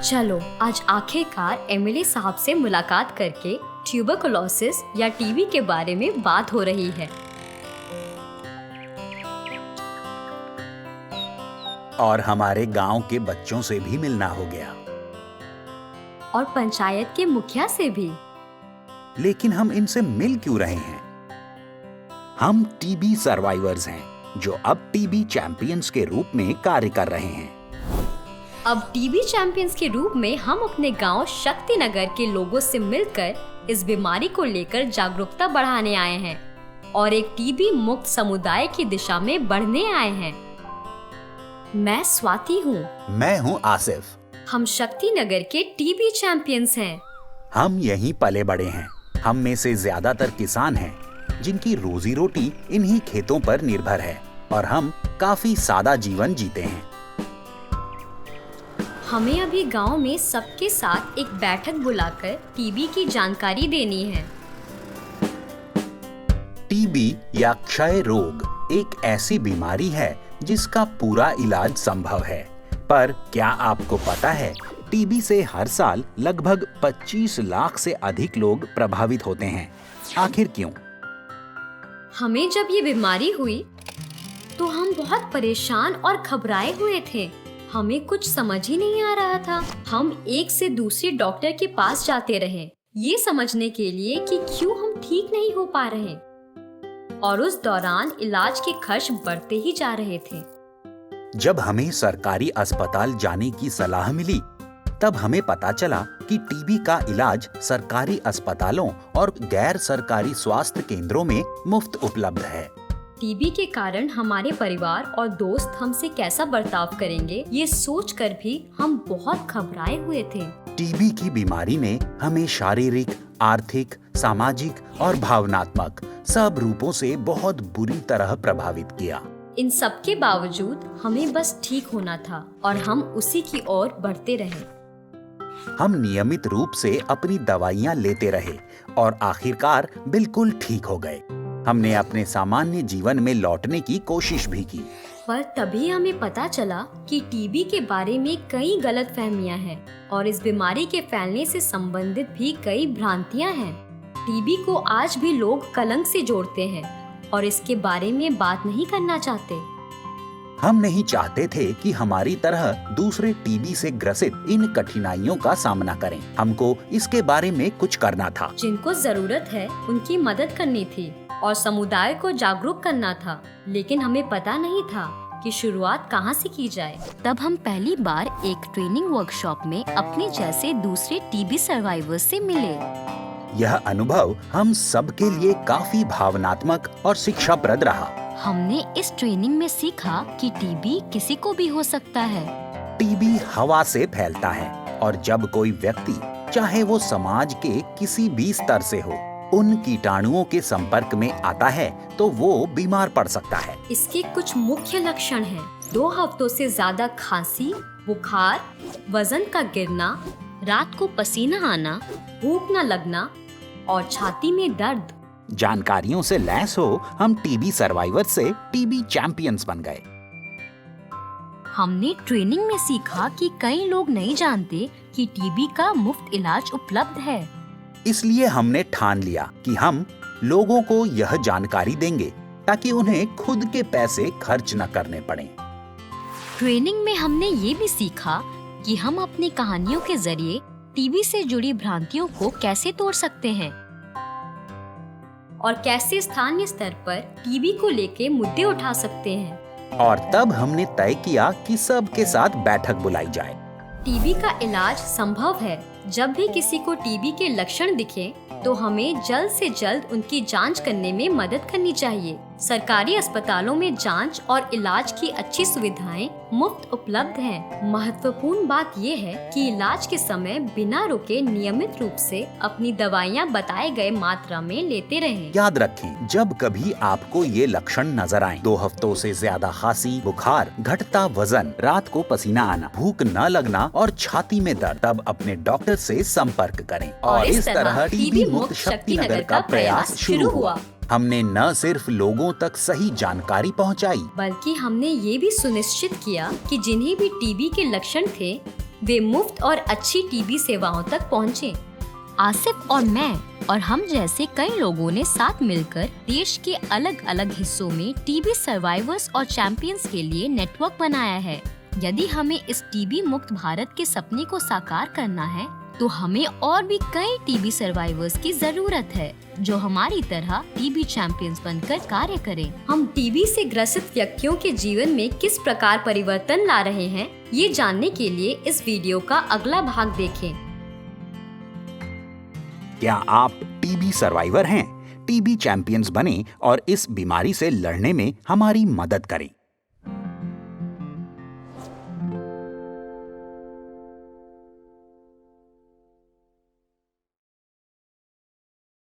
चलो आज आखिरकार एमएलए साहब से मुलाकात करके ट्यूबरकुलोसिस या टीबी के बारे में बात हो रही है। और हमारे गांव के बच्चों से भी मिलना हो गया और पंचायत के मुखिया से भी। लेकिन हम इनसे मिल क्यों रहे हैं? हम टीबी सर्वाइवर्स हैं जो अब टीबी चैंपियंस के रूप में कार्य कर रहे हैं। अब टीबी चैंपियंस के रूप में हम अपने गांव शक्तिनगर के लोगों से मिलकर इस बीमारी को लेकर जागरूकता बढ़ाने आए हैं और एक टीबी मुक्त समुदाय की दिशा में बढ़ने आए हैं। मैं स्वाति हूँ। मैं हूँ आसिफ। हम शक्तिनगर के टीबी चैंपियंस हैं। हम यहीं पले बड़े हैं। हम में से ज्यादातर किसान हैं जिनकी रोजी रोटी इन्हीं खेतों पर निर्भर है और हम काफी सादा जीवन जीते हैं। हमें अभी गांव में सबके साथ एक बैठक बुलाकर टीबी की जानकारी देनी है। टीबी या क्षय रोग एक ऐसी बीमारी है जिसका पूरा इलाज संभव है, पर क्या आपको पता है टीबी से हर साल लगभग 25 लाख से अधिक लोग प्रभावित होते हैं। आखिर क्यों? हमें जब ये बीमारी हुई तो हम बहुत परेशान और घबराए हुए थे। हमें कुछ समझ ही नहीं आ रहा था। हम एक से दूसरे डॉक्टर के पास जाते रहे ये समझने के लिए कि क्यों हम ठीक नहीं हो पा रहे, और उस दौरान इलाज के खर्च बढ़ते ही जा रहे थे। जब हमें सरकारी अस्पताल जाने की सलाह मिली तब हमें पता चला कि टीबी का इलाज सरकारी अस्पतालों और गैर सरकारी स्वास्थ्य केंद्रों में मुफ्त उपलब्ध है। टीबी के कारण हमारे परिवार और दोस्त हमसे कैसा बर्ताव करेंगे ये सोचकर भी हम बहुत घबराए हुए थे। टीबी की बीमारी ने हमें शारीरिक, आर्थिक, सामाजिक और भावनात्मक सब रूपों से बहुत बुरी तरह प्रभावित किया। इन सब के बावजूद हमें बस ठीक होना था और हम उसी की ओर बढ़ते रहे। हम नियमित रूप से अपनी दवाइयाँ लेते रहे और आखिरकार बिल्कुल ठीक हो गए। हमने अपने सामान्य जीवन में लौटने की कोशिश भी की। पर तभी हमें पता चला कि टीबी के बारे में कई गलतफहमियां हैं और इस बीमारी के फैलने से संबंधित भी कई भ्रांतियां हैं। टीबी को आज भी लोग कलंक से जोड़ते हैं और इसके बारे में बात नहीं करना चाहते। हम नहीं चाहते थे कि हमारी तरह दूसरे टीबी से ग्रसित इन कठिनाइयों का सामना करें। हमको इसके बारे में कुछ करना था। जिनको जरूरत है उनकी मदद करनी थी और समुदाय को जागरूक करना था, लेकिन हमें पता नहीं था कि शुरुआत कहां से की जाए। तब हम पहली बार एक ट्रेनिंग वर्कशॉप में अपने जैसे दूसरे टीबी सर्वाइवर्स से मिले। यह अनुभव हम सबके लिए काफी भावनात्मक और शिक्षाप्रद रहा। हमने इस ट्रेनिंग में सीखा कि टीबी किसी को भी हो सकता है। टीबी हवा से फैलता है और जब कोई व्यक्ति, चाहे वो समाज के किसी भी स्तर से हो, उन कीटाणुओं के संपर्क में आता है तो वो बीमार पड़ सकता है। इसके कुछ मुख्य लक्षण हैं। 2 हफ्तों से ज्यादा खांसी, बुखार, वजन का गिरना, रात को पसीना आना, भूख न लगना और छाती में दर्द। जानकारियों से लैस हो हम टीबी सर्वाइवर से टीबी चैंपियंस बन गए। हमने ट्रेनिंग में सीखा कि कई लोग नहीं जानते कि टीबी का मुफ्त इलाज उपलब्ध है। इसलिए हमने ठान लिया कि हम लोगों को यह जानकारी देंगे ताकि उन्हें खुद के पैसे खर्च न करने पड़े। ट्रेनिंग में हमने ये भी सीखा कि हम अपनी कहानियों के जरिए टीबी से जुड़ी भ्रांतियों को कैसे तोड़ सकते हैं और कैसे स्थानीय स्तर पर टीबी को लेके मुद्दे उठा सकते हैं। और तब हमने तय किया कि सबके साथ बैठक बुलाई जाए। टीबी का इलाज संभव है। जब भी किसी को टीबी के लक्षण दिखे तो हमें जल्द से जल्द उनकी जांच करने में मदद करनी चाहिए। सरकारी अस्पतालों में जांच और इलाज की अच्छी सुविधाएं मुफ्त उपलब्ध हैं। महत्वपूर्ण बात ये है कि इलाज के समय बिना रुके नियमित रूप से अपनी दवाइयां बताए गए मात्रा में लेते रहें। याद रखें, जब कभी आपको ये लक्षण नजर आए, 2 हफ्तों से ज्यादा खांसी, बुखार, घटता वजन, रात को पसीना आना, भूख न लगना और छाती में दर्द, तब अपने डॉक्टर से संपर्क करें। और इस तरह टीबी मुक्त शक्तिनगर का प्रयास शुरू हुआ। हमने न सिर्फ लोगों तक सही जानकारी पहुंचाई, बल्कि हमने ये भी सुनिश्चित किया कि जिन्हें भी टीबी के लक्षण थे वे मुफ्त और अच्छी टीबी सेवाओं तक पहुँचे। आसिफ और मैं और हम जैसे कई लोगों ने साथ मिलकर देश के अलग अलग हिस्सों में टीबी सर्वाइवर्स और चैंपियंस के लिए नेटवर्क बनाया है। यदि हमें इस टीबी मुक्त भारत के सपने को साकार करना है तो हमें और भी कई टीबी सर्वाइवर्स की जरूरत है जो हमारी तरह टीबी चैंपियंस बनकर कार्य करें। हम टीबी से ग्रसित व्यक्तियों के जीवन में किस प्रकार परिवर्तन ला रहे हैं, ये जानने के लिए इस वीडियो का अगला भाग देखें। क्या आप टीबी सर्वाइवर हैं? टीबी चैंपियंस बने और इस बीमारी से लड़ने में हमारी मदद करें।